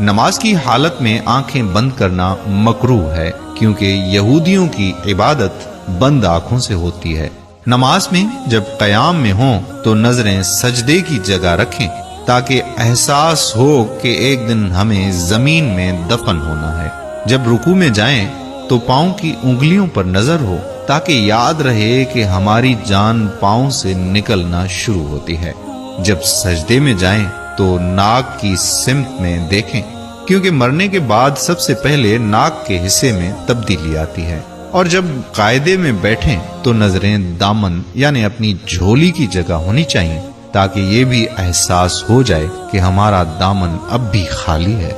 نماز کی حالت میں آنکھیں بند کرنا مکروہ ہے، کیونکہ یہودیوں کی عبادت بند آنکھوں سے ہوتی ہے۔ نماز میں جب قیام میں ہوں تو نظریں سجدے کی جگہ رکھیں، تاکہ احساس ہو کہ ایک دن ہمیں زمین میں دفن ہونا ہے۔ جب رکوع میں جائیں تو پاؤں کی انگلیوں پر نظر ہو، تاکہ یاد رہے کہ ہماری جان پاؤں سے نکلنا شروع ہوتی ہے۔ جب سجدے میں جائیں تو ناک کی سمت میں دیکھیں، کیونکہ مرنے کے بعد سب سے پہلے ناک کے حصے میں تبدیلی آتی ہے۔ اور جب قاعدے میں بیٹھیں تو نظریں دامن یعنی اپنی جھولی کی جگہ ہونی چاہیے، تاکہ یہ بھی احساس ہو جائے کہ ہمارا دامن اب بھی خالی ہے۔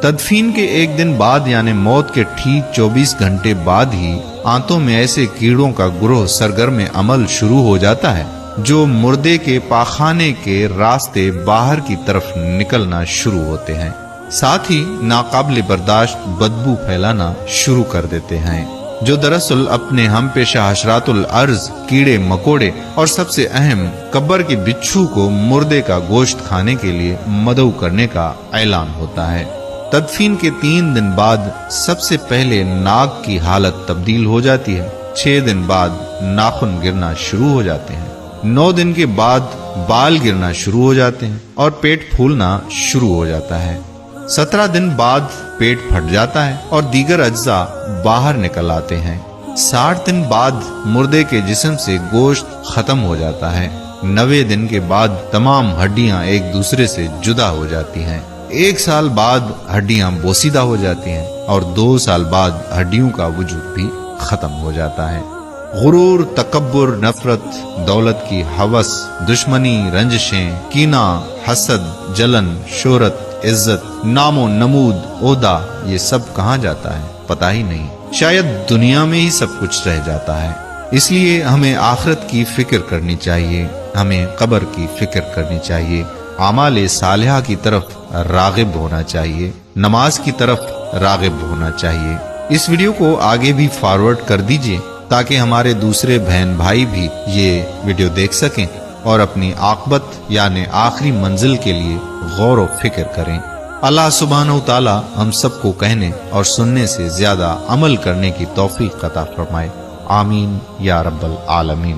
تدفین کے ایک دن بعد یعنی موت کے ٹھیک 24 گھنٹے بعد ہی آنتوں میں ایسے کیڑوں کا گروہ سرگرم عمل شروع ہو جاتا ہے جو مردے کے پاخانے کے راستے باہر کی طرف نکلنا شروع ہوتے ہیں، ساتھ ہی ناقابل برداشت بدبو پھیلانا شروع کر دیتے ہیں، جو دراصل اپنے ہم پیشہ حشرات الارض، کیڑے مکوڑے اور سب سے اہم قبر کے بچھو کو مردے کا گوشت کھانے کے لیے مدعو کرنے کا اعلان ہوتا ہے۔ تدفین کے 3 دن بعد سب سے پہلے ناک کی حالت تبدیل ہو جاتی ہے، 6 دن بعد ناخن گرنا شروع ہو جاتے ہیں، 9 دن کے بعد بال گرنا شروع ہو جاتے ہیں اور پیٹ پھولنا شروع ہو جاتا ہے، 17 دن بعد پیٹ پھٹ جاتا ہے اور دیگر اجزاء باہر نکل آتے ہیں، 60 دن بعد مردے کے جسم سے گوشت ختم ہو جاتا ہے، 90 دن کے بعد تمام ہڈیاں ایک دوسرے سے جدا ہو جاتی ہیں، 1 سال بعد ہڈیاں بوسیدہ ہو جاتی ہیں اور 2 سال بعد ہڈیوں کا وجود بھی ختم ہو جاتا ہے۔ غرور، تکبر، نفرت، دولت کی ہوس، دشمنی، رنجشیں، کینہ، حسد، جلن، شہرت، عزت، نام و نمود، عہدہ، یہ سب کہاں جاتا ہے پتہ ہی نہیں، شاید دنیا میں ہی سب کچھ رہ جاتا ہے۔ اس لیے ہمیں آخرت کی فکر کرنی چاہیے، ہمیں قبر کی فکر کرنی چاہیے، اعمال صالحہ کی طرف راغب ہونا چاہیے، نماز کی طرف راغب ہونا چاہیے۔ اس ویڈیو کو آگے بھی فارورڈ کر دیجئے تاکہ ہمارے دوسرے بہن بھائی بھی یہ ویڈیو دیکھ سکیں اور اپنی عاقبت یعنی آخری منزل کے لیے غور و فکر کریں۔ اللہ سبحانہ و تعالی ہم سب کو کہنے اور سننے سے زیادہ عمل کرنے کی توفیق عطا فرمائے، آمین یا رب العالمین۔